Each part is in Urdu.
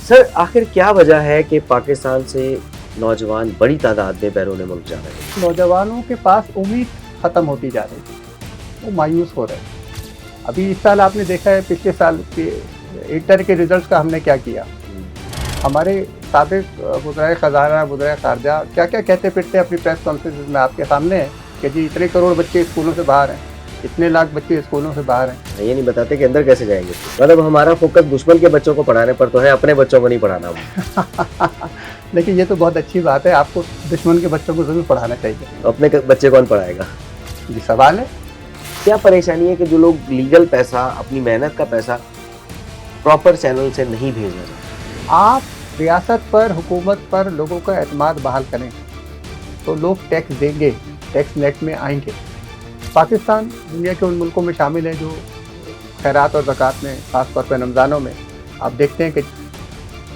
سر آخر کیا وجہ ہے کہ پاکستان سے نوجوان بڑی تعداد میں بیرون ملک جا رہے ہیں؟ نوجوانوں کے پاس امید ختم ہوتی جا رہی ہے، وہ مایوس ہو رہے ہیں۔ ابھی اس سال آپ نے دیکھا ہے، پچھلے سال کے انٹر کے رزلٹس کا ہم نے کیا کیا۔ ہمارے سابق وزرائے خزانہ، وزرائے خارجہ کیا کیا کہتے پھرتے اپنی پریس کانفرنس میں آپ کے سامنے ہیں کہ جی اتنے کروڑ بچے اسکولوں سے باہر ہیں، اتنے لاکھ بچے اسکولوں سے باہر ہیں۔ یہ نہیں بتاتے کہ اندر کیسے جائیں گے، مطلب ہمارا فوکس دشمن کے بچوں کو پڑھانے پر تو ہے، اپنے بچوں کو نہیں پڑھانا ہم۔ لیکن یہ تو بہت اچھی بات ہے، آپ کو دشمن کے بچوں کو ضرور پڑھانا چاہیے۔ اپنے بچے کون پڑھائے گا؟ جی سوال ہے۔ کیا پریشانی ہے کہ جو لوگ لیگل پیسہ، اپنی محنت کا پیسہ پراپر چینل سے نہیں بھیجنا چاہتے؟ آپ ریاست پر، حکومت پر لوگوں کا اعتماد بحال کریں تو لوگ ٹیکس دیں گے، ٹیکس نیٹ میں آئیں گے۔ پاکستان دنیا کے ان ملکوں میں شامل ہے جو خیرات اور زکوٰۃ میں، خاص طور پہ رمضانوں میں آپ دیکھتے ہیں کہ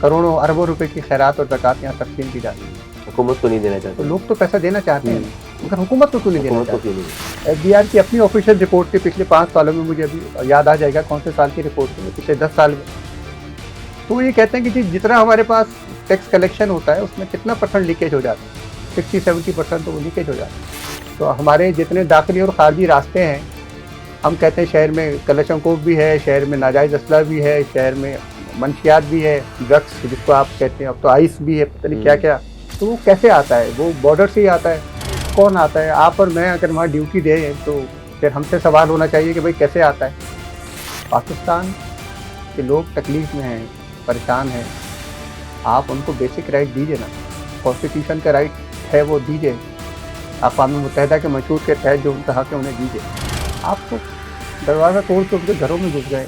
کروڑوں اربوں روپے کی خیرات اور زکوٰۃ یہاں تقسیم کی جاتی ہے۔ حکومت کو نہیں دینا تو چاہتے، لوگ تو پیسہ دینا چاہتے ہیں مگر حکومت کو کیوں نہیں دینا حکومت کو چاہتے؟ کیوں نہیں؟ ایف بی آر کی اپنی آفیشیل رپورٹ تھی پچھلے 5 سالوں میں، مجھے ابھی یاد آ جائے گا کون سے سال کی رپورٹ تھی، پچھلے 10 سال میں۔ تو یہ کہتے ہیں کہ جی جتنا ہمارے پاس ٹیکس کلیکشن ہوتا ہے اس میں کتنا پرسنٹ لیکیج ہو جاتا ہے، 60-70% تو وہ لیکیج ہو جاتا ہے۔ تو ہمارے جتنے داخلی اور خارجی راستے ہیں، ہم کہتے ہیں شہر میں کلشم کوف بھی ہے، شہر میں ناجائز اسلحہ بھی ہے، شہر میں منشیات بھی ہے، ڈرگس جس کو آپ کہتے ہیں، اب تو آئس بھی ہے، پتہ نہیں کیا کیا۔ تو وہ کیسے آتا ہے؟ وہ بارڈر سے ہی آتا ہے۔ کون آتا ہے؟ آپ اور میں اگر وہاں ڈیوٹی دیں تو پھر ہم سے سوال ہونا چاہیے کہ بھائی کیسے آتا ہے۔ پاکستان کے لوگ تکلیف میں ہیں، پریشان ہیں، آپ ان کو بیسک رائٹ دیجیے نا، کانسٹیٹیوشن کا رائٹ ہے وہ دیجیے، اقوام متحدہ کے منشور کے تحت جو ان کا حق ہے انہیں دیجیے۔ آپ کو دروازہ توڑ کے ان کے گھروں میں گھس گئے۔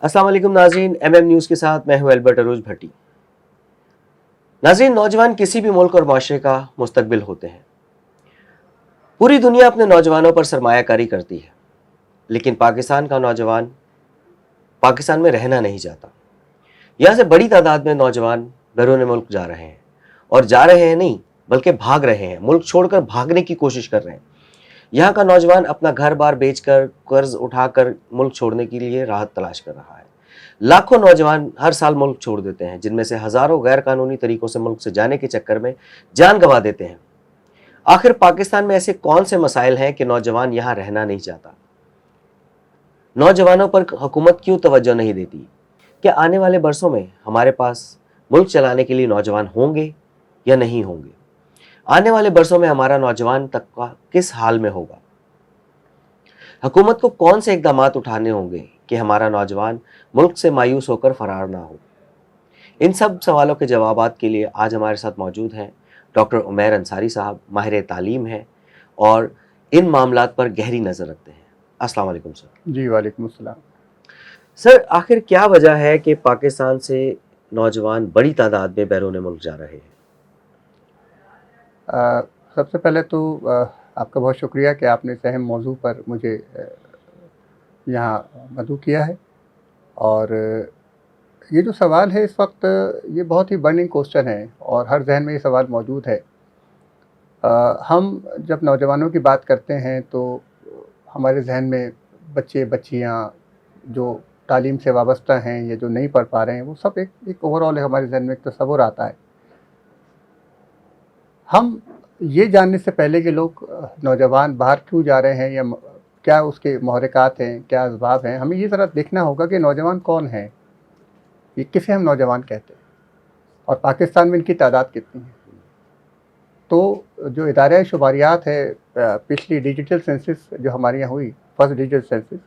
السلام علیکم ناظرین، ایم ایم نیوز کے ساتھ میں ہوں البرٹ عروج بھٹی۔ ناظرین، نوجوان کسی بھی ملک اور معاشرے کا مستقبل ہوتے ہیں۔ پوری دنیا اپنے نوجوانوں پر سرمایہ کاری کرتی ہے، لیکن پاکستان کا نوجوان پاکستان میں رہنا نہیں چاہتا۔ یہاں سے بڑی تعداد میں نوجوان بیرون ملک جا رہے ہیں، اور جا رہے ہیں نہیں بلکہ بھاگ رہے ہیں، ملک چھوڑ کر بھاگنے کی کوشش کر رہے ہیں۔ یہاں کا نوجوان اپنا گھر بار بیچ کر، قرض اٹھا کر ملک چھوڑنے کے لیے راحت تلاش کر رہا ہے۔ لاکھوں نوجوان ہر سال ملک چھوڑ دیتے ہیں، جن میں سے ہزاروں غیر قانونی طریقوں سے ملک سے جانے کے چکر میں جان گنوا دیتے ہیں۔ آخر پاکستان میں ایسے کون سے مسائل ہیں کہ نوجوان یہاں رہنا نہیں چاہتا؟ نوجوانوں پر حکومت کیوں توجہ نہیں دیتی؟ کیا آنے والے برسوں میں ہمارے پاس ملک چلانے کے لیے نوجوان ہوں گے یا نہیں ہوں گے؟ آنے والے برسوں میں ہمارا نوجوان طبقہ کس حال میں ہوگا؟ حکومت کو کون سے اقدامات اٹھانے ہوں گے کہ ہمارا نوجوان ملک سے مایوس ہو کر فرار نہ ہو؟ ان سب سوالوں کے جوابات کے لیے آج ہمارے ساتھ موجود ہیں ڈاکٹر عمیر انصاری صاحب، ماہر تعلیم ہیں اور ان معاملات پر گہری نظر رکھتے ہیں۔ السلام علیکم سر۔ جی وعلیکم السلام۔ سر آخر کیا وجہ ہے کہ پاکستان سے نوجوان بڑی تعداد میں بیرون ملک جا رہے ہیں؟ سب سے پہلے تو آپ کا بہت شکریہ کہ آپ نے اس اہم موضوع پر مجھے یہاں مدعو کیا ہے۔ اور یہ جو سوال ہے اس وقت، یہ بہت ہی برننگ کوسچن ہے اور ہر ذہن میں یہ سوال موجود ہے۔ ہم جب نوجوانوں کی بات کرتے ہیں تو ہمارے ذہن میں بچے بچیاں جو تعلیم سے وابستہ ہیں یا جو نہیں پڑھ پا رہے ہیں، وہ سب ایک اوور آل ہمارے ذہن میں ایک تصور آتا ہے۔ ہم یہ جاننے سے پہلے کہ لوگ نوجوان باہر کیوں جا رہے ہیں یا کیا اس کے محرکات ہیں، کیا اسباب ہیں، ہمیں یہ ذرا دیکھنا ہوگا کہ نوجوان کون ہیں، یہ کسے ہم نوجوان کہتے ہیں اور پاکستان میں ان کی تعداد کتنی ہے۔ تو جو ادارہ شماریات ہے، پچھلی ڈیجیٹل سینسس جو ہمارے یہاں ہوئی، فرسٹ ڈیجیٹل سینسس،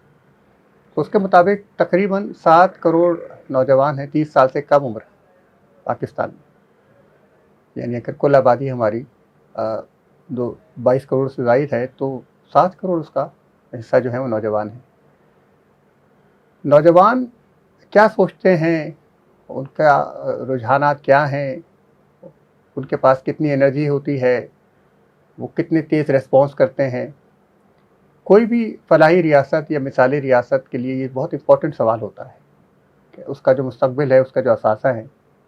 تو اس کے مطابق تقریباً 7 کروڑ نوجوان ہیں 30 سال سے کم عمر پاکستان میں۔ یعنی اگر کل آبادی ہماری 22 کروڑ سے زائد ہے تو 7 کروڑ اس کا حصہ جو ہے وہ نوجوان ہیں۔ نوجوان کیا سوچتے ہیں، ان کا رجحانات کیا ہیں، ان کے پاس کتنی انرجی ہوتی ہے، وہ کتنے تیز ریسپانس کرتے ہیں۔ کوئی بھی فلاحی ریاست یا مثالی ریاست کے لیے یہ بہت امپورٹنٹ سوال ہوتا ہے کہ اس کا جو مستقبل ہے، اس کا جو اثاثہ ہے،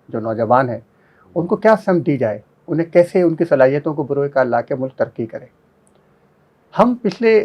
جو نوجوان ہیں، ان کو کیا سمت دی جائے، انہیں کیسے ان کی صلاحیتوں کو بروئے کار لا کے ملک ترقی کرے۔ ہم پچھلے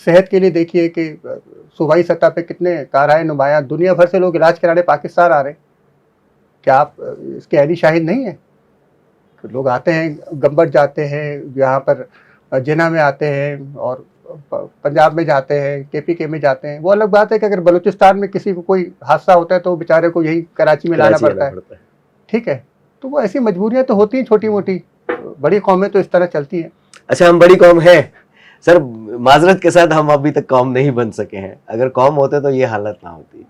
صحت کے لیے دیکھیے کہ صوبائی سطح پہ کتنے کارہائے نمایاں دنیا بھر سے لوگ علاج کرانے پاکستان آ رہے ہیں. کیا آپ اس کے اہلی شاہد نہیں ہیں؟ لوگ آتے ہیں، گمبٹ جاتے ہیں، یہاں پر جناح میں آتے ہیں، اور پنجاب میں جاتے ہیں، KPK میں جاتے ہیں. وہ الگ بات ہے کہ اگر بلوچستان میں کسی کو کوئی حادثہ ہوتا ہے تو بیچارے کو یہی کراچی میں لانا پڑتا ہے. ٹھیک ہے، تو وہ ایسی مجبوریاں تو ہوتی ہیں چھوٹی موٹی. بڑی قومیں تو اس طرح چلتی ہیں. اچھا، ہم بڑی قوم ہیں سر، معذرت کے ساتھ ہم ابھی تک قوم نہیں بن سکے ہیں. اگر قوم ہوتے تو یہ حالت نہ ہوتی.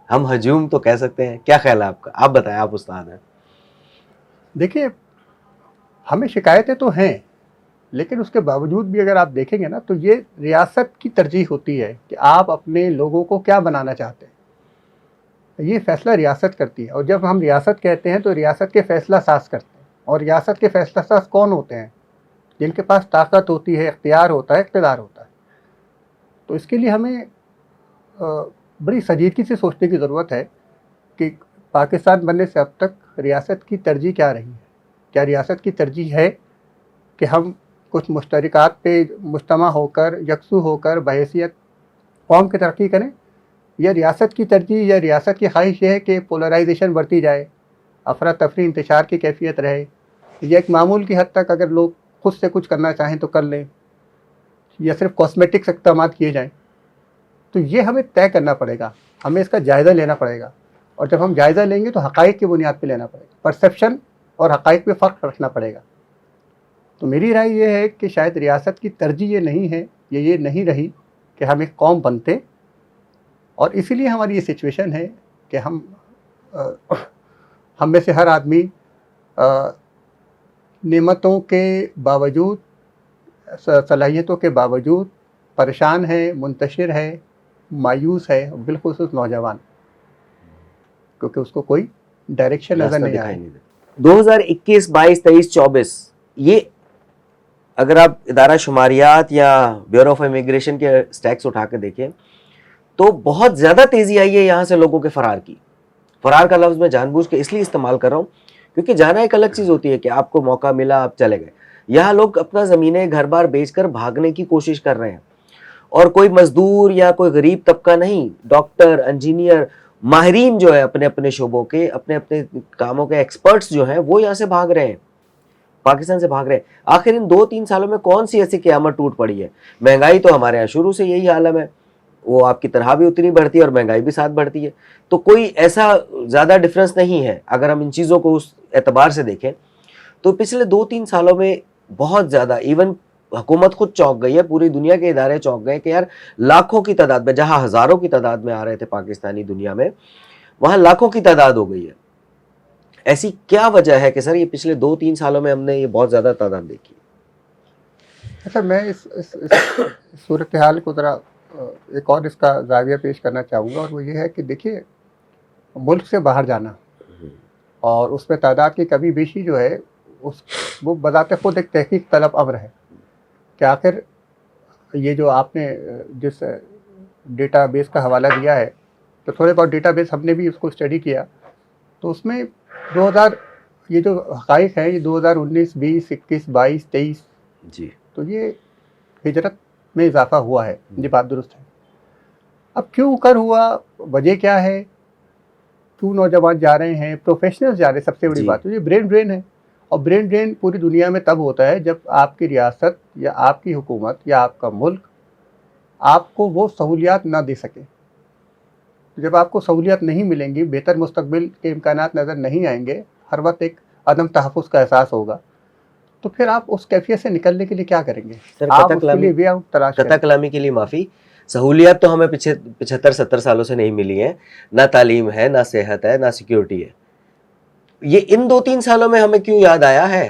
ہم ہجوم تو کہہ سکتے ہیں. کیا خیال ہے آپ کا؟ آپ بتائیں، آپ استاد ہیں. دیکھیے، ہمیں شکایتیں تو ہیں، لیکن اس کے باوجود بھی اگر آپ دیکھیں گے نا تو یہ ریاست کی ترجیح ہوتی ہے کہ آپ اپنے لوگوں کو کیا بنانا چاہتے ہیں. یہ فیصلہ ریاست کرتی ہے، اور جب ہم ریاست کہتے ہیں تو ریاست کے فیصلہ ساز کرتے ہیں. اور ریاست کے فیصلہ ساز کون ہوتے ہیں؟ جن کے پاس طاقت ہوتی ہے، اختیار ہوتا ہے، اقتدار ہوتا ہے. تو اس کے لیے ہمیں بڑی سنجیدگی سے سوچنے کی ضرورت ہے کہ پاکستان بننے سے اب تک ریاست کی ترجیح کیا رہی ہے. کیا ریاست کی ترجیح ہے کہ ہم کچھ مشترکات پہ مجتمع ہو کر، یکسو ہو کر بحیثیت قوم کی ترقی کریں، یا ریاست کی ترجیح یا ریاست کی خواہش یہ ہے کہ پولرائزیشن بڑھتی جائے، افراتفری انتشار کی کیفیت رہے، یا ایک معمول کی حد تک اگر لوگ خود سے کچھ کرنا چاہیں تو کر لیں، یا صرف کاسمیٹکس اقدامات کیے جائیں. تو یہ ہمیں طے کرنا پڑے گا، ہمیں اس کا جائزہ لینا پڑے گا. اور جب ہم جائزہ لیں گے تو حقائق کی بنیاد پہ لینا پڑے گا. پرسیپشن اور حقائق پہ فرق رکھنا پڑے گا. تو میری رائے یہ ہے کہ شاید ریاست کی ترجیح یہ نہیں ہے، یہ نہیں رہی کہ ہم ایک قوم بنتے. اور اسی لیے ہماری یہ سچویشن ہے کہ ہم میں سے ہر آدمی نعمتوں کے باوجود، صلاحیتوں کے باوجود پریشان ہے، منتشر ہے، مایوس ہے، بالخصوص نوجوان، کیونکہ اس کو کوئی ڈائریکشن نظر نہیں آئی. 2021، 22، 23، 24 یہ اگر آپ ادارہ شماریات یا بیورو آف امیگریشن کے سٹیکس اٹھا کے دیکھیں تو بہت زیادہ تیزی آئی ہے یہاں سے لوگوں کے فرار کی. فرار کا لفظ میں جان بوجھ کے اس لیے استعمال کر رہا ہوں کیونکہ جانا ایک الگ چیز ہوتی ہے کہ آپ کو موقع ملا آپ چلے گئے. یہاں لوگ اپنا زمینیں گھر بار بیچ کر بھاگنے کی کوشش کر رہے ہیں، اور کوئی مزدور یا کوئی غریب طبقہ نہیں، ڈاکٹر، انجینئر، ماہرین جو ہے اپنے اپنے شعبوں کے، اپنے اپنے کاموں کے ایکسپرٹس جو ہیں وہ یہاں سے بھاگ رہے ہیں، پاکستان سے بھاگ رہے ہیں. آخر ان 2-3 سالوں میں کون سی ایسی قیامت ٹوٹ پڑی ہے؟ مہنگائی تو ہمارے یہاں شروع سے یہی عالم ہے، وہ آپ کی تنخواہ بھی اتنی بڑھتی ہے اور مہنگائی بھی ساتھ بڑھتی ہے. تو کوئی ایسا زیادہ ڈفرنس نہیں ہے. اگر ہم ان چیزوں کو اس اعتبار سے دیکھیں تو پچھلے 2-3 سالوں میں بہت زیادہ، ایون حکومت خود چونک گئی ہے، پوری دنیا کے ادارے چونک گئے کہ یار لاکھوں کی تعداد میں، جہاں ہزاروں کی تعداد میں آ رہے تھے پاکستانی دنیا میں، وہاں لاکھوں کی تعداد ہو گئی ہے. ایسی کیا وجہ ہے کہ سر یہ پچھلے 2-3 سالوں میں ہم نے یہ بہت زیادہ تعداد دیکھی؟ اچھا، میں اس صورتحال کو ذرا ایک اور اس کا زاویہ پیش کرنا چاہوں گا، اور وہ یہ ہے کہ دیکھیے، ملک سے باہر جانا اور اس میں تعداد کی کمی بیشی جو ہے وہ بذات خود ایک تحقیق طلب امر ہے کہ آخر یہ جو آپ نے جس ڈیٹا بیس کا حوالہ دیا ہے، تو تھوڑے بہت ڈیٹا بیس ہم نے بھی اس کو اسٹڈی کیا، تو اس میں 2000 یہ جو حقائق ہیں، یہ 2019، 20، 21، 22، 23 جی، تو یہ ہجرت میں اضافہ ہوا ہے. یہ بات درست ہے. اب کیوں کر ہوا، وجہ کیا ہے، کیوں نوجوان جا رہے ہیں، پروفیشنل جا رہے ہیں؟ سب سے بڑی بات تو یہ برین ڈرین ہے. اور برین ڈرین پوری دنیا میں تب ہوتا ہے جب آپ کی ریاست یا آپ کی حکومت یا آپ کا ملک آپ کو وہ سہولیات نہ دے سکے. جب آپ کو سہولیات نہیں ملیں گی، بہتر مستقبل کے امکانات نظر نہیں آئیں گے، ہر وقت ایک عدم تحفظ کا احساس ہوگا، تو پھر آپ اس کیفیت سے نکلنے کے لیے کیا کریں گے؟ آپ اس کے لیے وے آؤٹ تلاش کریں. قطع کلامی کے لیے معافی. سہولیات تو ہمیں 75-70 سالوں سے نہیں ملی ہیں، نہ تعلیم ہے، نہ صحت ہے، نہ سیکیورٹی ہے. یہ ان 2-3 سالوں میں ہمیں کیوں یاد آیا ہے؟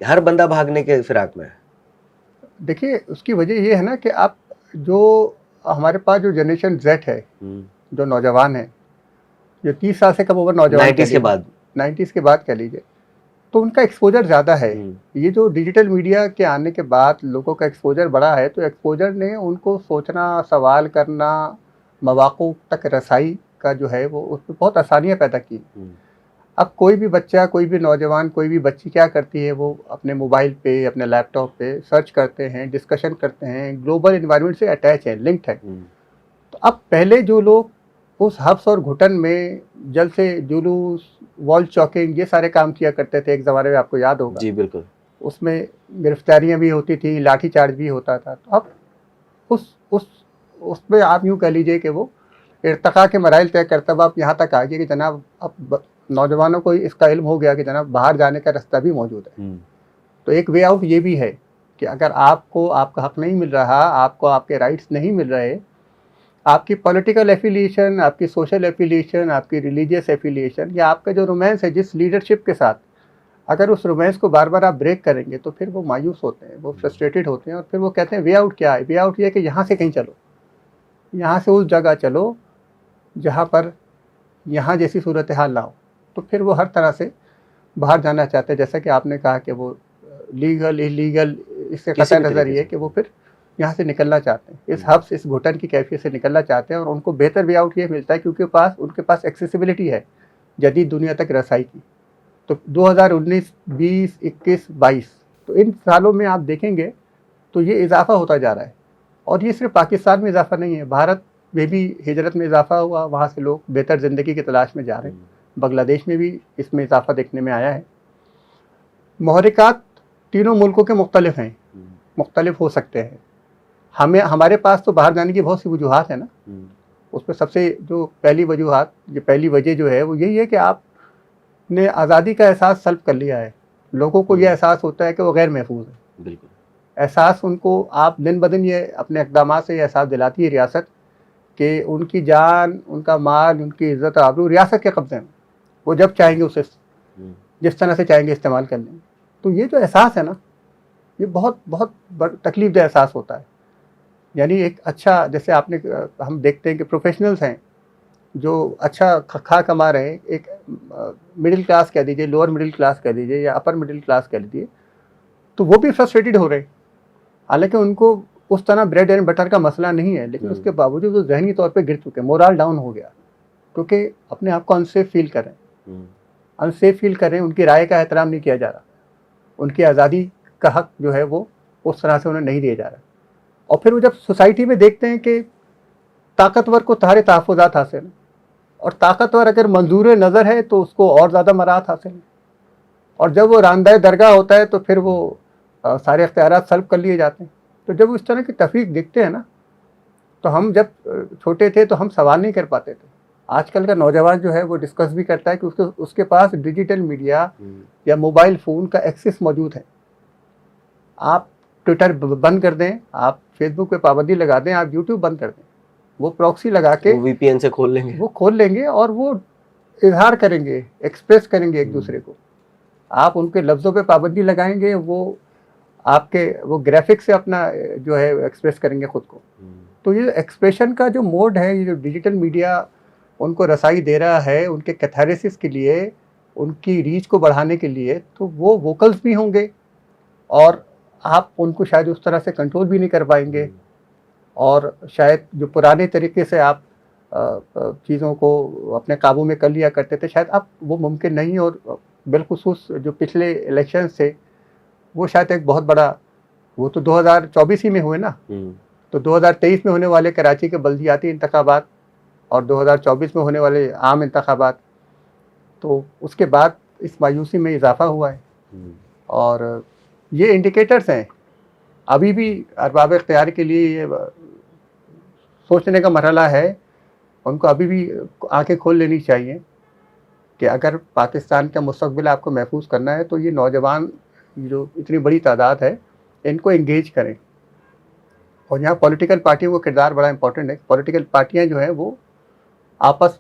ہر بندہ بھاگنے کے فراق میں ہے. دیکھیے، اس کی وجہ یہ ہے نا کہ آپ جو ہمارے پاس جو جنریشن زیڈ ہے، جو نوجوان ہیں، جو 30 سال سے کم عمر نوجوان 90s کے بعد کہہ لیجیے، تو ان کا ایکسپوجر زیادہ ہے. یہ جو ڈیجیٹل میڈیا کے آنے کے بعد لوگوں کا ایکسپوجر بڑا ہے، تو ایکسپوجر نے ان کو سوچنا، سوال کرنا، مواقع تک رسائی کا جو ہے وہ اس میں بہت آسانیاں پیدا کی. اب کوئی بھی بچہ، کوئی بھی نوجوان، کوئی بھی بچی کیا کرتی ہے، وہ اپنے موبائل پہ، اپنے لیپ ٹاپ پہ سرچ کرتے ہیں، ڈسکشن کرتے ہیں، گلوبل انوائرمنٹ سے اٹیچ ہیں، لنکڈ ہیں. تو اب پہلے جو لوگ اس حبس اور گھٹن میں جلد سے جلوس، وال چاکنگ، یہ سارے کام کیا کرتے تھے ایک زمانے میں، آپ کو یاد ہوگا. جی بالکل. اس میں گرفتاریاں بھی ہوتی تھیں، لاٹھی چارج بھی ہوتا تھا. تو اب اس میں آپ یوں کہہ لیجئے کہ وہ ارتقاء کے مراحل طے کرتا ہوا آپ یہاں تک آ گئے کہ جناب اب نوجوانوں کو اس کا علم ہو گیا کہ جناب باہر جانے کا راستہ بھی موجود ہے. تو ایک وے آؤٹ یہ بھی ہے کہ اگر آپ کو آپ کا حق نہیں مل رہا، آپ کو آپ کے رائٹس نہیں مل رہے، آپ کی پولیٹیکل ایفیلیشن، آپ کی سوشل ایفیلیشن، آپ کی ریلیجیس ایفیلیشن، یا آپ کا جو رومانس ہے جس لیڈرشپ کے ساتھ، اگر اس رومانس کو بار بار آپ بریک کریں گے تو پھر وہ مایوس ہوتے ہیں، وہ فرسٹریٹڈ ہوتے ہیں، اور پھر وہ کہتے ہیں وے آؤٹ کیا ہے؟ وے آؤٹ یہ ہے کہ یہاں سے کہیں چلو، یہاں سے اس جگہ چلو جہاں پر یہاں جیسی صورتحال نہ ہو. تو پھر وہ ہر طرح سے باہر جانا چاہتے ہیں. جیسا کہ آپ نے کہا کہ وہ لیگل انلیگل، اس سے قطع نظر یہ کہ وہ پھر یہاں سے نکلنا چاہتے ہیں، اس حبس، اس گھٹن کی کیفیت سے نکلنا چاہتے ہیں، اور ان کو بہتر وے آؤٹ یہ ملتا ہے کیونکہ ان کے پاس ایکسیسیبلٹی ہے جدید دنیا تک رسائی کی. تو 2019، 20، 21، 22، تو ان سالوں میں آپ دیکھیں گے تو یہ اضافہ ہوتا جا رہا ہے. اور یہ صرف پاکستان میں اضافہ نہیں ہے، بھارت میں بھی ہجرت میں اضافہ ہوا، وہاں سے لوگ بہتر زندگی کی تلاش میں جا رہے ہیں. بنگلہ دیش میں بھی اس میں اضافہ دیکھنے میں آیا ہے. محرکات تینوں ملکوں کے مختلف ہیں، مختلف ہو سکتے ہیں. ہمارے پاس تو باہر جانے کی بہت سی وجوہات ہیں نا. اس میں سب سے جو پہلی وجہ جو ہے وہ یہی ہے کہ آپ نے آزادی کا احساس سلب کر لیا ہے. لوگوں کو یہ احساس ہوتا ہے کہ وہ غیر محفوظ ہے. بالکل. احساس ان کو آپ دن بدن یہ اپنے اقدامات سے یہ احساس دلاتی ہے ریاست کہ ان کی جان، ان کا مال، ان کی عزت و آبرو ریاست کے قبضے میں، وہ جب چاہیں گے اسے جس طرح سے چاہیں گے استعمال کر لیں گے. تو یہ جو احساس ہے نا، یہ بہت بہت تکلیف دہ احساس ہوتا ہے. یعنی ایک اچھا، جیسے آپ نے، ہم دیکھتے ہیں کہ پروفیشنلز ہیں جو اچھا کھا کما رہے ہیں، ایک مڈل کلاس کہہ دیجیے، لوور مڈل کلاس کہہ دیجیے، یا اپر مڈل کلاس کہہ دیجیے، تو وہ بھی فرسٹریٹڈ ہو رہے ہیں. حالانکہ ان کو اس طرح بریڈ اینڈ بٹر کا مسئلہ نہیں ہے، لیکن اس کے باوجود وہ ذہنی طور پہ گر چکے، مورال ڈاؤن ہو گیا، کیونکہ اپنے آپ کو انسیف فیل کر رہے ہیں. ان کی رائے کا احترام نہیں کیا جا رہا، ان کی آزادی کا حق جو ہے وہ اس طرح سے انہیں نہیں دیا جا رہا. اور پھر وہ جب سوسائٹی میں دیکھتے ہیں کہ طاقتور کو سارے تحفظات حاصل ہیں، اور طاقتور اگر منظور نظر ہے تو اس کو اور زیادہ مراحت حاصل ہیں، اور جب وہ راندہ درگاہ ہوتا ہے تو پھر وہ سارے اختیارات سلب کر لیے جاتے ہیں. تو جب اس طرح کی تفریق دیکھتے ہیں نا، تو ہم جب چھوٹے تھے تو ہم سوال نہیں کر پاتے تھے. آج کل کا نوجوان جو ہے وہ ڈسکس بھی کرتا ہے کہ اس کے پاس ڈیجیٹل میڈیا یا موبائل فون کا ایکسس موجود ہے. آپ ٹویٹر بند کر دیں، آپ فیس بک پہ پابندی لگا دیں، آپ یوٹیوب بند کر دیں، وہ پراکسی لگا کے وی پی این سے کھول لیں گے، اور وہ اظہار کریں گے، ایکسپریس کریں گے ایک دوسرے کو. آپ ان کے لفظوں پہ پابندی لگائیں گے، وہ آپ کے وہ گرافک سے اپنا جو ہے ایکسپریس کریں گے خود کو. تو یہ ایکسپریشن کا جو موڈ ہے، یہ جو ڈیجیٹل میڈیا ان کو رسائی دے رہا ہے ان کے کیتھارسس کے لیے، ان کی ریچ کو بڑھانے کے لیے، تو وہ ووکلز بھی ہوں گے، اور آپ ان کو شاید اس طرح سے کنٹرول بھی نہیں کر پائیں گے. اور شاید جو پرانے طریقے سے آپ چیزوں کو اپنے قابو میں کر لیا کرتے تھے، شاید اب وہ ممکن نہیں. اور بالخصوص جو پچھلے الیکشنز تھے، وہ شاید ایک بہت بڑا، وہ تو 2024 ہی میں ہوئے نا، تو 2023 میں ہونے والے کراچی کے بلدیاتی انتخابات اور 2024 میں ہونے والے عام انتخابات، تو اس کے بعد اس مایوسی میں اضافہ ہوا ہے. اور یہ انڈیکیٹرز ہیں. ابھی بھی ارباب اختیار کے لیے یہ سوچنے کا مرحلہ ہے، ان کو ابھی بھی آنکھیں کھول لینی چاہیے کہ اگر پاکستان کا مستقبل آپ کو محفوظ کرنا ہے تو یہ نوجوان جو اتنی بڑی تعداد ہے، ان کو انگیج کریں. اور یہاں پولیٹیکل پارٹیوں کا کردار بڑا امپورٹنٹ ہے. پولیٹیکل پارٹیاں جو ہیں وہ آپس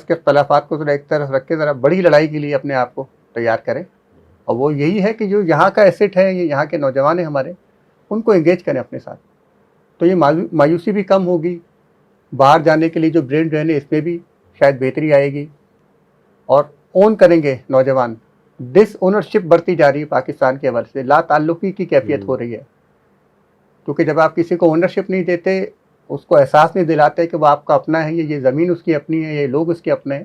کے اختلافات کو ذرا ایک طرف رکھ کے ذرا بڑی لڑائی کے لیے اپنے آپ کو تیار کریں. اور وہ یہی ہے کہ جو یہاں کا ایسٹ ہے، یہ یہاں کے نوجوان ہیں ہمارے، ان کو انگیج کریں اپنے ساتھ. تو یہ مایوسی بھی کم ہوگی. باہر جانے کے لیے جو برین ڈرین ہے، اس میں بھی شاید بہتری آئے گی. اور اون کریں گے نوجوان. ڈس اونرشپ بڑھتی جا رہی ہے پاکستان کے حوالے سے، لا تعلقی کی کیفیت ہو رہی ہے. کیونکہ جب آپ کسی کو اونرشپ نہیں دیتے، اس کو احساس نہیں دلاتے کہ وہ آپ کا اپنا ہے، یہ زمین اس کی اپنی ہے، یہ لوگ اس کے اپنے ہیں،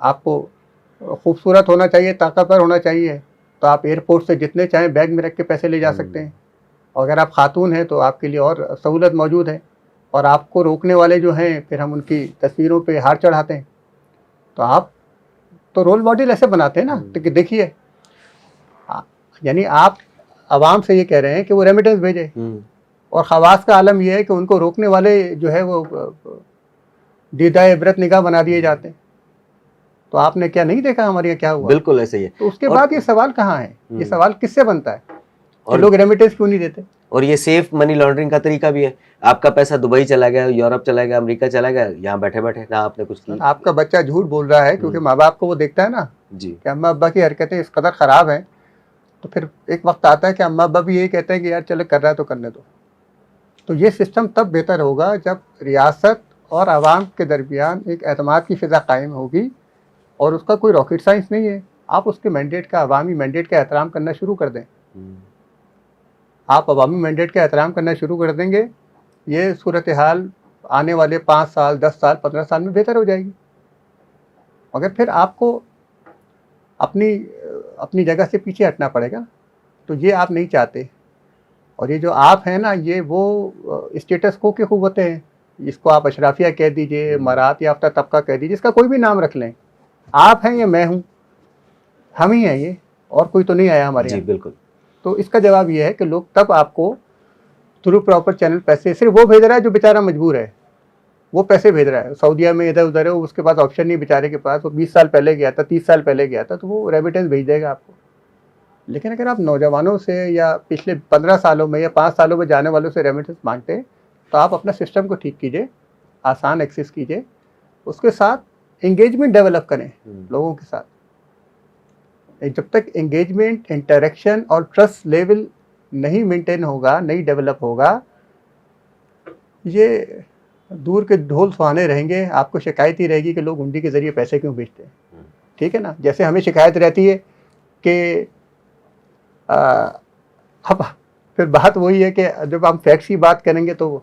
آپ کو خوبصورت ہونا چاہیے, طاقتور ہونا چاہیے, تو آپ ایئرپورٹ سے جتنے چاہیں بیگ میں رکھ کے پیسے لے جا سکتے ہیں. اور اگر آپ خاتون ہیں تو آپ کے لیے اور سہولت موجود ہے. اور آپ کو روکنے والے جو ہیں پھر ہم ان کی تصویروں پہ ہار چڑھاتے ہیں. تو آپ تو رول ماڈل ایسے بناتے ہیں نا کہ دیکھیے, یعنی آپ عوام سے یہ کہہ رہے ہیں کہ وہ ریمیٹنس بھیجے, اور خواص کا عالم یہ ہے کہ ان کو روکنے والے جو ہے وہ دیدہ عبرت نگاہ بنا دیے جاتے ہیں. تو آپ نے کیا نہیں دیکھا ہمارے یہاں کیا ہوا؟ بالکل ایسے ہی ہے. تو اس کے بعد یہ سوال کہاں ہے؟ یہ سوال کس سے بنتا ہے کہ لوگ ریمیٹنس کیوں نہیں دیتے؟ اور یہ سیف منی لانڈرنگ کا طریقہ بھی ہے. آپ کا پیسہ دبئی چلا گیا, یورپ چلا گیا, امریکہ چلا گیا, یہاں بیٹھے بیٹھے نہ آپ نے کچھ کیا. آپ کا بچہ جھوٹ بول رہا ہے کیونکہ ماں باپ کو وہ دیکھتا ہے نا جی کہ اماں ابا کی حرکتیں اس قدر خراب ہیں, تو پھر ایک وقت آتا ہے کہ اماں ابا بھی یہی کہتے ہیں کہ یار چلو کر رہا ہے تو کرنے دو. تو یہ سسٹم تب بہتر ہوگا جب ریاست اور عوام کے درمیان ایک اعتماد کی فضا قائم ہوگی, اور اس کا کوئی راکٹ سائنس نہیں ہے. آپ اس کے مینڈیٹ کا, عوامی مینڈیٹ کا احترام کرنا شروع کر دیں. آپ عوامی مینڈیٹ کا احترام کرنا شروع کر دیں گے, یہ صورتحال آنے والے 5 سال 10 سال 15 سال میں بہتر ہو جائے گی. مگر پھر آپ کو اپنی جگہ سے پیچھے ہٹنا پڑے گا. تو یہ آپ نہیں چاہتے. اور یہ جو آپ ہیں نا, یہ وہ اسٹیٹس کو کی قوتیں ہیں, جس کو آپ اشرافیہ کہہ دیجئے, مراعات یافتہ طبقہ کہہ دیجئے, جس کا کوئی بھی نام رکھ لیں. آپ ہیں یا میں ہوں, ہم ہی ہیں یہ, اور کوئی تو نہیں آیا ہمارے جی یہاں. بالکل. تو اس کا جواب یہ ہے کہ لوگ تب آپ کو تھرو پراپر چینل پیسے, صرف وہ بھیج رہا ہے جو بیچارہ مجبور ہے, وہ پیسے بھیج رہا ہے. سعودیہ میں ادھر ادھر ہے, اس کے پاس آپشن نہیں بیچارے کے پاس, وہ 20 سال پہلے گیا تھا, 30 سال پہلے گیا تھا, تو وہ ریمیٹنس بھیج دے گا آپ کو. لیکن اگر آپ نوجوانوں سے یا پچھلے 15 سالوں میں یا 5 سالوں میں جانے والوں سے ریمیٹنس مانگتے ہیں, تو آپ اپنا سسٹم کو ٹھیک کیجئے, آسان ایکسیس کیجئے, اس کے ساتھ انگیجمنٹ ڈیولپ کریں لوگوں کے ساتھ. جب تک انگیجمنٹ, انٹریکشن اور ٹرسٹ لیول نہیں مینٹین ہوگا, نہیں ڈیولپ ہوگا, یہ دور کے ڈھول سہانے رہیں گے. آپ کو شکایت ہی رہے گی کہ لوگ ہنڈی کے ذریعے پیسے کیوں بھیجتے ہیں. ٹھیک ہے نا, جیسے ہمیں شکایت رہتی ہے کہ اب پھر بات وہی ہے کہ جب ہم فیکٹس کی بات کریں گے تو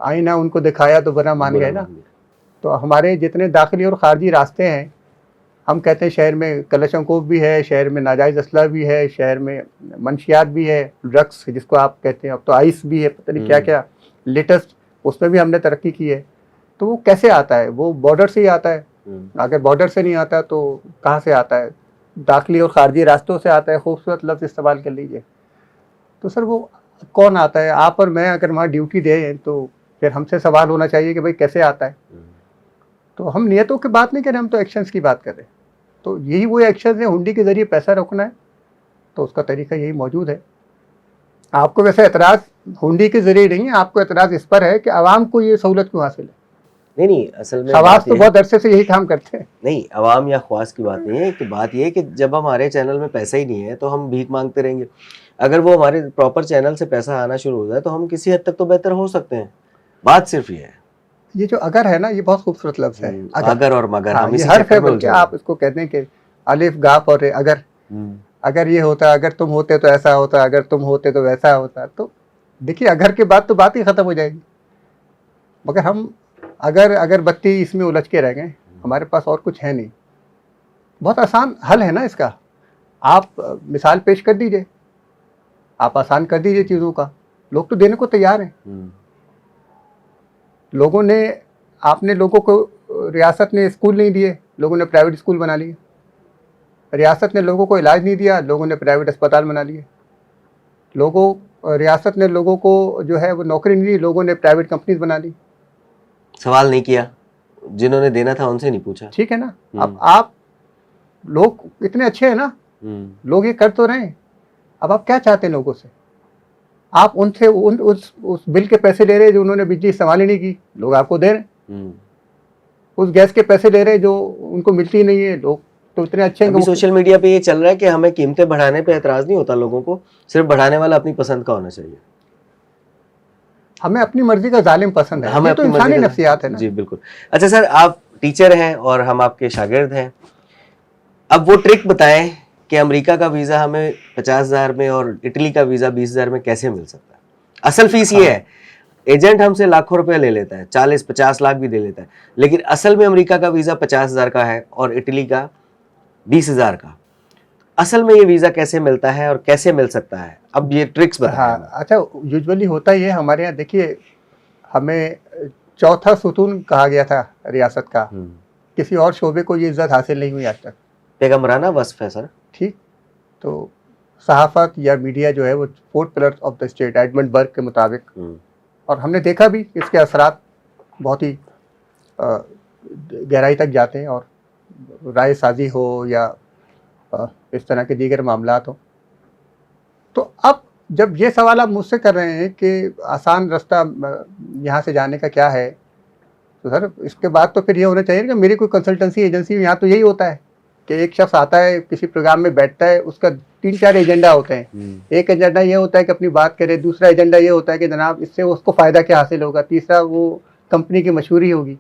آئینہ ان کو دکھایا تو برا مان گئے نا. تو ہمارے جتنے داخلی اور خارجی راستے ہیں, ہم کہتے ہیں شہر میں کلشنکوف بھی ہے, شہر میں ناجائز اسلحہ بھی ہے, شہر میں منشیات بھی ہے, ڈرگس جس کو آپ کہتے ہیں, اب تو آئس بھی ہے, پتہ نہیں کیا کیا لیٹسٹ, اس میں بھی ہم نے ترقی کی ہے. تو وہ کیسے آتا ہے؟ وہ بارڈر سے ہی آتا ہے. اگر بارڈر سے نہیں آتا تو کہاں سے آتا ہے؟ داخلی اور خارجی راستوں سے آتا ہے. خوبصورت لفظ استعمال کر لیجئے. تو سر وہ کون آتا ہے؟ آپ اور میں اگر وہاں ڈیوٹی دیں تو پھر ہم سے سوال ہونا چاہیے کہ بھائی کیسے آتا ہے. تو ہم نیتوں کی بات نہیں کر رہے, ہم تو ایکشنز کی بات کر رہے ہیں. تو یہی وہ ایکشنز ہیں. ہنڈی کے ذریعے پیسہ روکنا ہے تو اس کا طریقہ یہی موجود ہے. آپ کو ویسے اعتراض ہنڈی کے ذریعے نہیں ہے, آپ کو اعتراض اس پر ہے کہ عوام کو یہ سہولت کیوں حاصل ہے. نہیں, اصل میں خواص تو بہت عرصے سے یہی کام کرتے ہیں. نہیں, عوام یا خواص کی بات نہیں ہے. کہ بات یہ ہے کہ جب ہمارے چینل میں پیسہ ہی نہیں ہے تو ہم بھیک مانگتے رہیں گے. اگر وہ ہمارے پراپر چینل سے پیسہ آنا شروع ہو جائے تو ہم کسی حد تک تو بہتر ہو سکتے ہیں. بات صرف یہ ہے. یہ جو اگر ہے نا, یہ بہت خوبصورت لفظ ہے. اگر اور مگر, ہم اسی ہر چکر میں فیبل الجھے کے آپ اس کو کہتے ہیں کہ الف گاف اور اگر, اگر یہ ہوتا, اگر تم ہوتے تو ایسا ہوتا, اگر تم ہوتے تو ویسا ہوتا. تو دیکھیے اگر کے بعد تو بات ہی ختم ہو جائے گی. مگر ہم اگر بتی اس میں الجھ کے رہ گئے, ہمارے پاس اور کچھ ہے نہیں. بہت آسان حل ہے نا اس کا. آپ مثال پیش کر دیجئے, آپ آسان کر دیجئے چیزوں کا. لوگ تو دینے کو تیار ہیں. لوگوں نے, آپ نے لوگوں کو, ریاست نے اسکول نہیں دیے, لوگوں نے پرائیویٹ اسکول بنا لیے. ریاست نے لوگوں کو علاج نہیں دیا, لوگوں نے پرائیویٹ اسپتال بنا لیے. ریاست نے لوگوں کو جو ہے وہ نوکری نہیں دی, لوگوں نے پرائیویٹ کمپنیز بنا لی. سوال نہیں کیا, جنہوں نے دینا تھا ان سے نہیں پوچھا. ٹھیک ہے نا. اب آپ لوگ اتنے اچھے ہیں نا, لوگ یہ کر تو رہے ہیں. اب آپ کیا چاہتے ہیں لوگوں سے؟ آپ ان سے اس بل کے پیسے لے رہے جو انہوں نے بجلی استعمال ہی نہیں کی, لوگ آپ کو دے رہے ہیں. اس گیس کے پیسے لے رہے جو ان کو ملتی نہیں ہے, لوگ تو اتنے اچھے ہیں. سوشل میڈیا پہ یہ چل رہا ہے کہ ہمیں قیمتیں بڑھانے پہ اعتراض نہیں ہوتا لوگوں کو, صرف بڑھانے والا اپنی پسند کا ہونا چاہیے. ہمیں اپنی مرضی کا ظالم پسند ہے. یہ تو انسانی نفسیات ہے نا. جی بالکل. اچھا سر, آپ ٹیچر ہیں اور ہم آپ کے شاگرد ہیں. اب وہ ٹرک بتائیں کہ امریکہ کا ویزا ہمیں 50,000 میں اور اٹلی کا ویزا 20,000 میں کیسے مل سکتا ہے. اصل فیس یہ ہے, ایجنٹ ہم سے لاکھوں روپے لے لیتا ہے, 40-50 لاکھ بھی دے لیتا ہے, لیکن اصل میں امریکہ کا ویزا 50,000 کا ہے اور اٹلی کا 20,000 کا. اصل میں یہ ویزا کیسے ملتا ہے اور کیسے مل سکتا ہے؟ اب یہ ٹرکس بتائیں. ہاں اچھا, یوزولی ہوتا یہ ہمارے یہاں, دیکھیے ہمیں چوتھا ستون کہا گیا تھا ریاست کا, کسی اور شعبے کو یہ عزت حاصل نہیں ہوئی آج تک. پیغمبرانہ وصف ہے سر. ٹھیک, تو صحافت یا میڈیا جو ہے وہ 4 pillars of the state Edmund Burke کے مطابق, اور ہم نے دیکھا بھی اس کے اثرات بہت ہی گہرائی تک جاتے ہیں, اور رائے سازی ہو یا اس طرح کے دیگر معاملات ہوں. تو اب جب یہ سوال آپ مجھ سے کر رہے ہیں کہ آسان رستہ یہاں سے جانے کا کیا ہے, تو سر اس کے بعد تو پھر یہ ہونا چاہیے کہ میری کوئی کنسلٹنسی ایجنسی, یہاں تو یہی ہوتا ہے کہ ایک شخص آتا ہے کسی پروگرام میں بیٹھتا ہے, اس کا 3-4 ایجنڈا ہوتے ہیں. ایک ایجنڈا یہ ہوتا ہے کہ اپنی بات کرے, دوسرا ایجنڈا یہ ہوتا ہے کہ جناب اس سے اس کو فائدہ کیا حاصل ہوگا, تیسرا وہ کمپنی کی مشہوری ہوگی.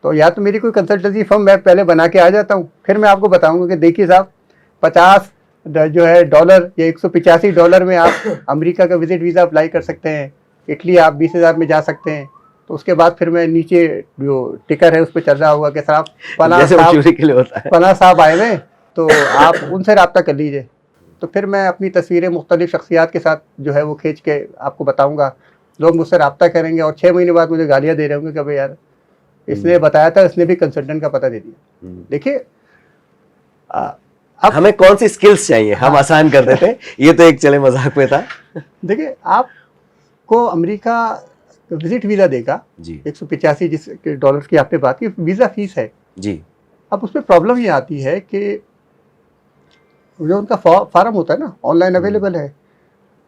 تو یا تو میری کوئی کنسلٹنسی فرم میں پہلے بنا کے آ جاتا ہوں, پھر میں آپ کو بتاؤں گا کہ دیکھیے صاحب 50 جو ہے ڈالر یا $185 میں آپ امریکہ کا وزٹ ویزا اپلائی کر سکتے ہیں, اٹلی آپ 20,000 میں جا سکتے ہیں. تو اس کے بعد پھر میں نیچے جو ٹکر ہے اس پہ چل رہا ہوگا کہ صاحب فلاں صاحب آئے ہوئے, تو آپ ان سے رابطہ کر لیجئے. تو پھر میں اپنی تصویریں مختلف شخصیات کے ساتھ جو ہے وہ کھینچ کے آپ کو بتاؤں گا, لوگ مجھ سے رابطہ کریں گے, اور 6 مہینے بعد مجھے گالیاں دے رہے ہوں گے کہ بھائی یار اس نے بتایا تھا, اس نے بھی کنسلٹنٹ کا پتہ دے دیا. دیکھیے اب ہمیں کون سی سکلز چاہیے, ہم آسان کر دیتے ہیں, یہ تو ایک چلے مذاق میں تھا. دیکھیے آپ کو امریکہ وزٹ ویزا دے گا جی, $185 کی آپ نے بات کی, ویزا فیس ہے جی. اب اس میں پرابلم یہ آتی ہے کہ جو ان کا فارم ہوتا ہے نا آن لائن اویلیبل ہے,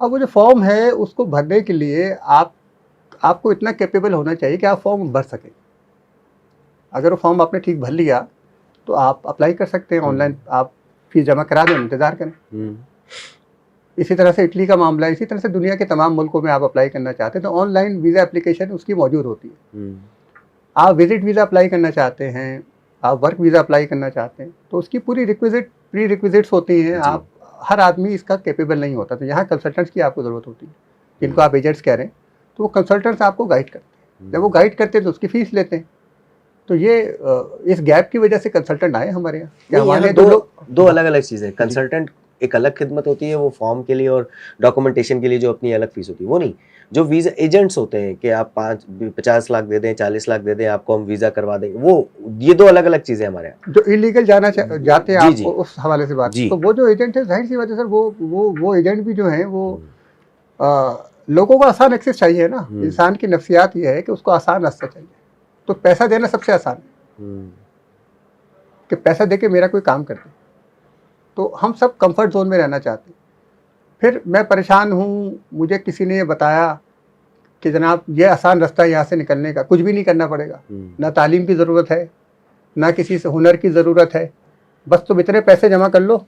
اب وہ جو فارم ہے اس کو بھرنے کے لیے آپ کو اتنا کیپیبل ہونا چاہیے کہ آپ فارم بھر سکیں. اگر وہ فارم آپ نے ٹھیک بھر لیا تو آپ اپلائی کر سکتے ہیں آن لائن, آپ فیس جمع کرا دیں, انتظار کریں. اسی طرح سے اٹلی کا معاملہ ہے, اسی طرح سے دنیا کے تمام ملکوں میں آپ اپلائی کرنا چاہتے ہیں تو آن لائن ویزا اپلیکیشن اس کی موجود ہوتی ہے. آپ وزٹ ویزا اپلائی کرنا چاہتے ہیں, آپ ورک ویزا اپلائی کرنا چاہتے ہیں, تو اس کی پوری پری ریکویزٹس ہوتی ہیں. آپ ہر آدمی اس کا کیپیبل نہیں ہوتا, تو یہاں کنسلٹنٹس کی آپ کو ضرورت ہوتی ہے, جن کو آپ ایجنٹس کہہ رہے ہیں. تو وہ کنسلٹنٹس آپ کو گائیڈ کرتے ہیں, جب وہ گائیڈ کرتے ہیں تو اس کی فیس لیتے ہیں. تو یہ اس گیپ کی وجہ سے کنسلٹنٹ آئے ہمارے یہاں. دو الگ الگ چیزیں, کنسلٹنٹ ایک الگ خدمت ہوتی ہے, وہ فارم کے لیے اور ڈاکومنٹیشن کے لیے جو اپنی الگ فیس ہوتی ہے, وہ نہیں. جو ویزا ایجنٹس ہوتے ہیں کہ آپ 50 لاکھ دے دیں, 40 لاکھ دے دیں, آپ کو ہم ویزا کروا دیں, وہ یہ دو الگ الگ چیزیں ہمارے یہاں. جو انلیگل جاتے ہیں آپ کو اس حوالے سے بات, تو وہ جو ایجنٹ ہے ظاہر سی بات ہے سر, وہ ایجنٹ بھی جو ہیں وہ لوگوں کو آسان ایکسیس چاہیے نا. انسان کی نفسیات یہ ہے کہ اس کو آسان راستہ چاہیے, تو پیسہ دینا سب سے آسان ہے کہ پیسہ دے کے میرا کوئی کام کر دے. تو ہم سب کمفرٹ زون میں رہنا چاہتے ہیں. پھر میں پریشان ہوں, مجھے کسی نے یہ بتایا کہ جناب یہ آسان رستہ ہے یہاں سے نکلنے کا, کچھ بھی نہیں کرنا پڑے گا, نہ تعلیم کی ضرورت ہے, نہ کسی سے ہنر کی ضرورت ہے, بس تم اتنے پیسے جمع کر لو,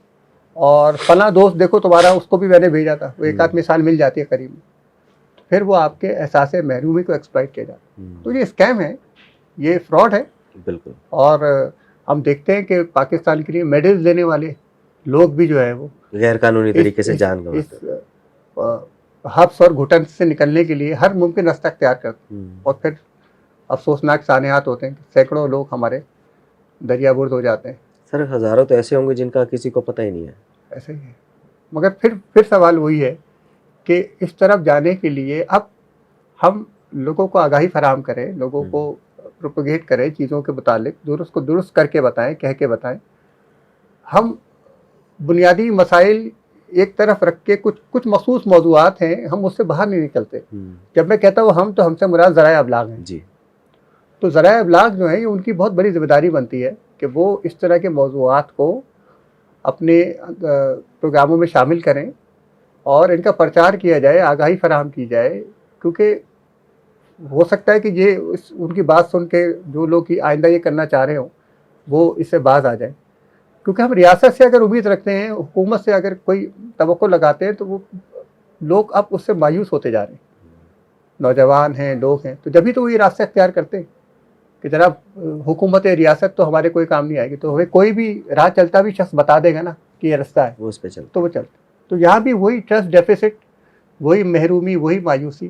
اور فلاں دوست دیکھو تمہارا, اس کو بھی میں نے بھیجا تھا, وہ ایک آدھ مثال مل جاتی ہے قریب میں. پھر وہ آپ کے احساس محرومی کو ایکسپلائٹ کیا جاتا ہے. تو یہ اسکیم ہے, یہ فراڈ ہے بالکل. اور ہم دیکھتے ہیں کہ پاکستان کے لیے میڈلز لینے والے لوگ بھی جو ہے وہ غیر قانونی طریقے سے جان گنواتے ہیں, حبس اور گھٹن سے نکلنے کے لیے ہر ممکن راستہ اختیار کرتے ہیں, اور پھر افسوسناک سانحات ہوتے ہیں کہ سینکڑوں لوگ ہمارے دریا برد ہو جاتے ہیں. سر ہزاروں تو ایسے ہوں گے جن کا کسی کو پتہ ہی نہیں ہے. ایسے ہی ہے, مگر پھر سوال وہی ہے کہ اس طرف جانے کے لیے اب ہم لوگوں کو آگاہی فراہم کریں, لوگوں کو پروپیگیٹ کریں, چیزوں کے متعلق درست کو درست کر کے بتائیں, کہہ کے بتائیں. ہم بنیادی مسائل ایک طرف رکھ کے کچھ مخصوص موضوعات ہیں, ہم اس سے باہر نہیں نکلتے. جب میں کہتا ہوں ہم, تو ہم سے مراد ذرائع ابلاغ ہیں. جی, تو ذرائع ابلاغ جو ہیں یہ ان کی بہت بڑی ذمہ داری بنتی ہے کہ وہ اس طرح کے موضوعات کو اپنے پروگراموں میں شامل کریں اور ان کا پرچار کیا جائے, آگاہی فراہم کی جائے. کیونکہ ہو سکتا ہے کہ یہ ان کی بات سن کے جو لوگ آئندہ یہ کرنا چاہ رہے ہوں وہ اس سے باز آ جائیں. کیونکہ ہم ریاست سے اگر امید رکھتے ہیں, حکومت سے اگر کوئی توقع لگاتے ہیں, تو وہ لوگ اب اس سے مایوس ہوتے جا رہے ہیں. نوجوان ہیں, لوگ ہیں, تو جبھی تو وہ یہ راستہ اختیار کرتے ہیں کہ جناب حکومت ریاست تو ہمارے کوئی کام نہیں آئے گی, تو ہمیں کوئی بھی راہ چلتا بھی شخص بتا دے گا نا کہ یہ راستہ ہے, وہ اس پہ چلتا, تو وہ چلتا. تو یہاں بھی وہی ٹرسٹ ڈیفیسٹ, وہی محرومی, وہی مایوسی